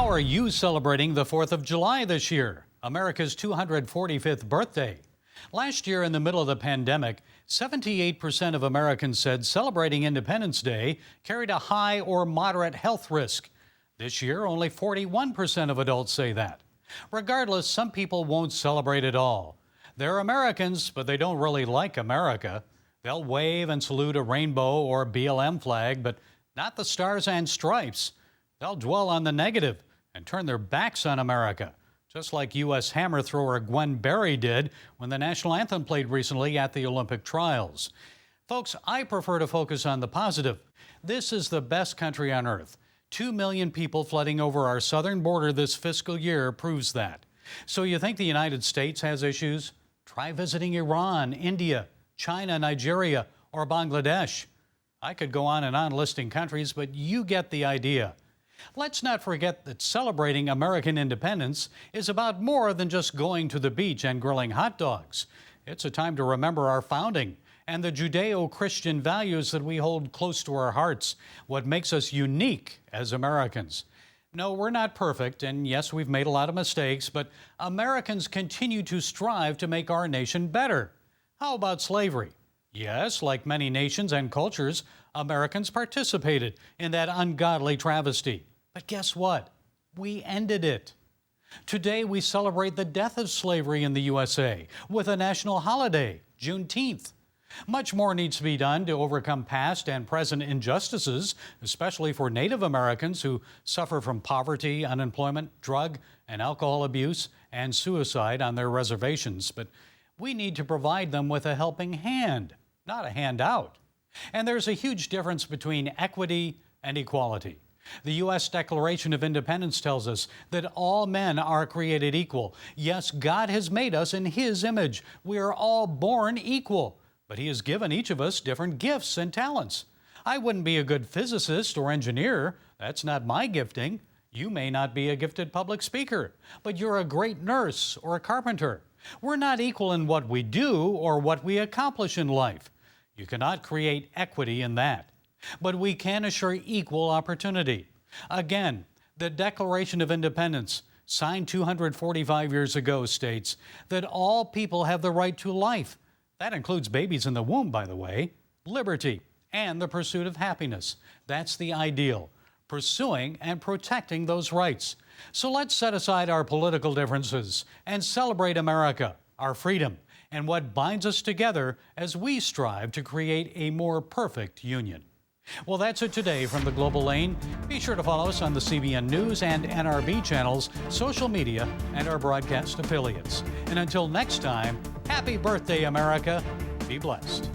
How are you celebrating the 4th of July this year, America's 245th birthday? Last year, in the middle of the pandemic, 78% of Americans said celebrating Independence Day carried a high or moderate health risk. This year, only 41% of adults say that. Regardless, some people won't celebrate at all. They're Americans, but they don't really like America. They'll wave and salute a rainbow or BLM flag, but not the Stars and Stripes. They'll dwell on the negative and turn their backs on America, just like U.S. hammer thrower Gwen Berry did when the national anthem played recently at the Olympic trials. Folks, I prefer to focus on the positive. This is the best country on earth. 2 million people flooding over our southern border this fiscal year proves that. So you think the United States has issues? Try visiting Iran, India, China, Nigeria, or Bangladesh. I could go on and on listing countries, but you get the idea. Let's not forget that celebrating American independence is about more than just going to the beach and grilling hot dogs. It's a time to remember our founding and the Judeo-Christian values that we hold close to our hearts, what makes us unique as Americans. No, we're not perfect, and yes, we've made a lot of mistakes, but Americans continue to strive to make our nation better. How about slavery? Yes, like many nations and cultures, Americans participated in that ungodly travesty. But guess what? We ended it. Today, we celebrate the death of slavery in the USA with a national holiday, Juneteenth. Much more needs to be done to overcome past and present injustices, especially for Native Americans who suffer from poverty, unemployment, drug and alcohol abuse, and suicide on their reservations. But we need to provide them with a helping hand, not a handout. And there's a huge difference between equity and equality. The U.S. Declaration of Independence tells us that all men are created equal. Yes, God has made us in His image. We are all born equal, but He has given each of us different gifts and talents. I wouldn't be a good physicist or engineer. That's not my gifting. You may not be a gifted public speaker, but you're a great nurse or a carpenter. We're not equal in what we do or what we accomplish in life. You cannot create equity in that. But we can assure equal opportunity. Again, the Declaration of Independence, signed 245 years ago, states that all people have the right to life. That includes babies in the womb, by the way, liberty, and the pursuit of happiness. That's the ideal, pursuing and protecting those rights. So let's set aside our political differences and celebrate America, our freedom, and what binds us together as we strive to create a more perfect union. Well, that's it today from the Global Lane. Be sure to follow us on the CBN News and NRB channels, social media, and our broadcast affiliates. And until next time, happy birthday, America. Be blessed.